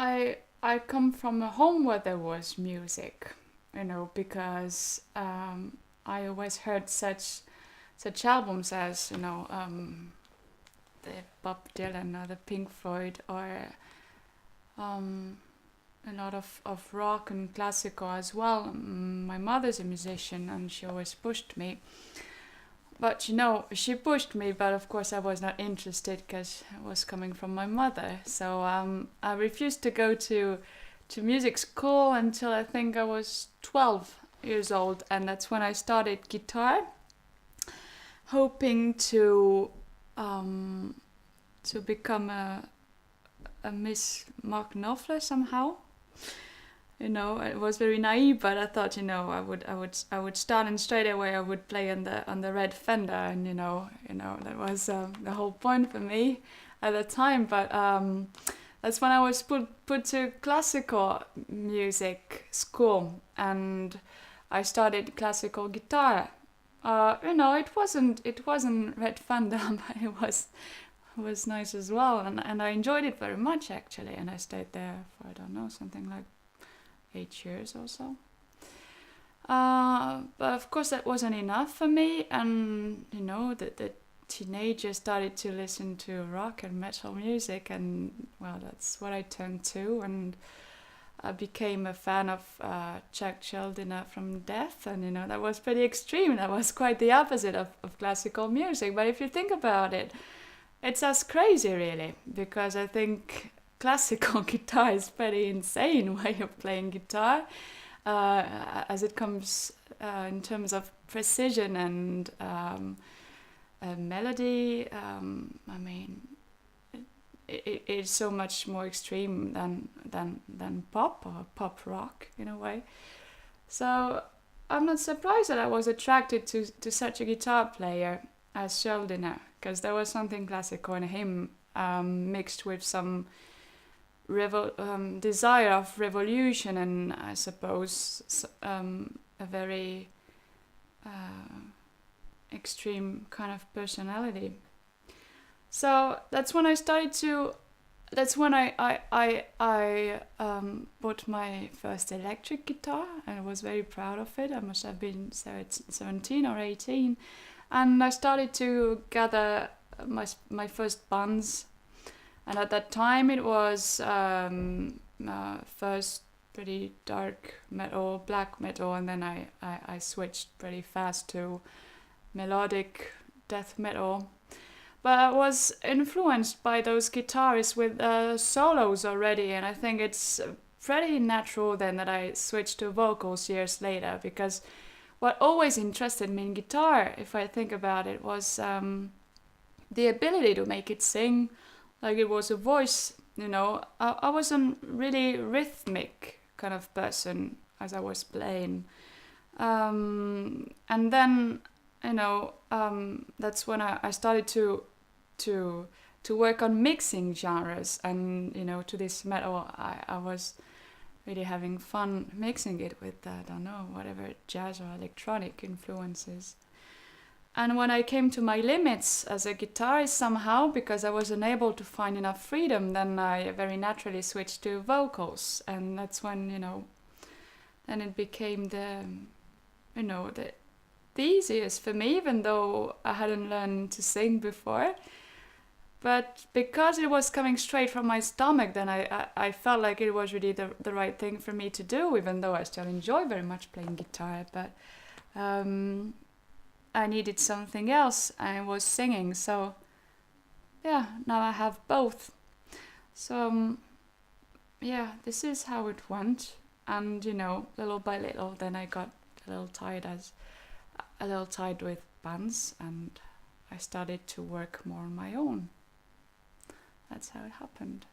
I come from a home where there was music, because I always heard such albums as the Bob Dylan or the Pink Floyd or um, a lot of rock and classical as well. My mother's a musician and she always pushed me. But she pushed me, but of course I was not interested because it was coming from my mother. So I refused to go to music school until I think I was 12 years old, and that's when I started guitar, hoping um, to become a Miss Mark Knopfler somehow. It was very naive, but I thought, I would start, and straight away I would play on the red Fender, and that was the whole point for me at the time. But that's when I was put to classical music school, and I studied classical guitar. It wasn't red Fender, but it was nice as well, and I enjoyed it very much actually, and I stayed there for, I don't know, something like 8 years or so. But of course that wasn't enough for me, and the teenagers started to listen to rock and metal music, and well, that's what I turned to, and I became a fan of Chuck Schuldiner from Death, and that was pretty extreme. That was quite the opposite of classical music. But if you think about it, it's as crazy really, because I think classical guitar is pretty insane way of playing guitar, as it comes in terms of precision and melody. I mean, it's so much more extreme than pop or pop rock in a way. So I'm not surprised that I was attracted to such a guitar player as Schuldiner, because there was something classical in him, mixed with some desire of revolution, and I suppose a very extreme kind of personality. So that's when I started to. That's when I bought my first electric guitar, and I was very proud of it. I must have been 17 or 18, and I started to gather my first bands. And at that time it was first pretty dark metal, black metal, and then I switched pretty fast to melodic death metal. But I was influenced by those guitarists with solos already, and I think it's pretty natural then that I switched to vocals years later, because what always interested me in guitar, if I think about it, was the ability to make it sing like it was a voice. I wasn't really rhythmic kind of person as I was playing, and then that's when I started to work on mixing genres, and to this metal I was really having fun mixing it with I don't know, whatever jazz or electronic influences. And when I came to my limits as a guitarist somehow, because I was unable to find enough freedom, then I very naturally switched to vocals. And that's when, then it became the easiest for me, even though I hadn't learned to sing before. But because it was coming straight from my stomach, then I felt like it was really the right thing for me to do, even though I still enjoy very much playing guitar. But I needed something else, and it was singing. So yeah, now I have both. So yeah, this is how it went. And little by little, then I got a little tired with bands, and I started to work more on my own. That's how it happened.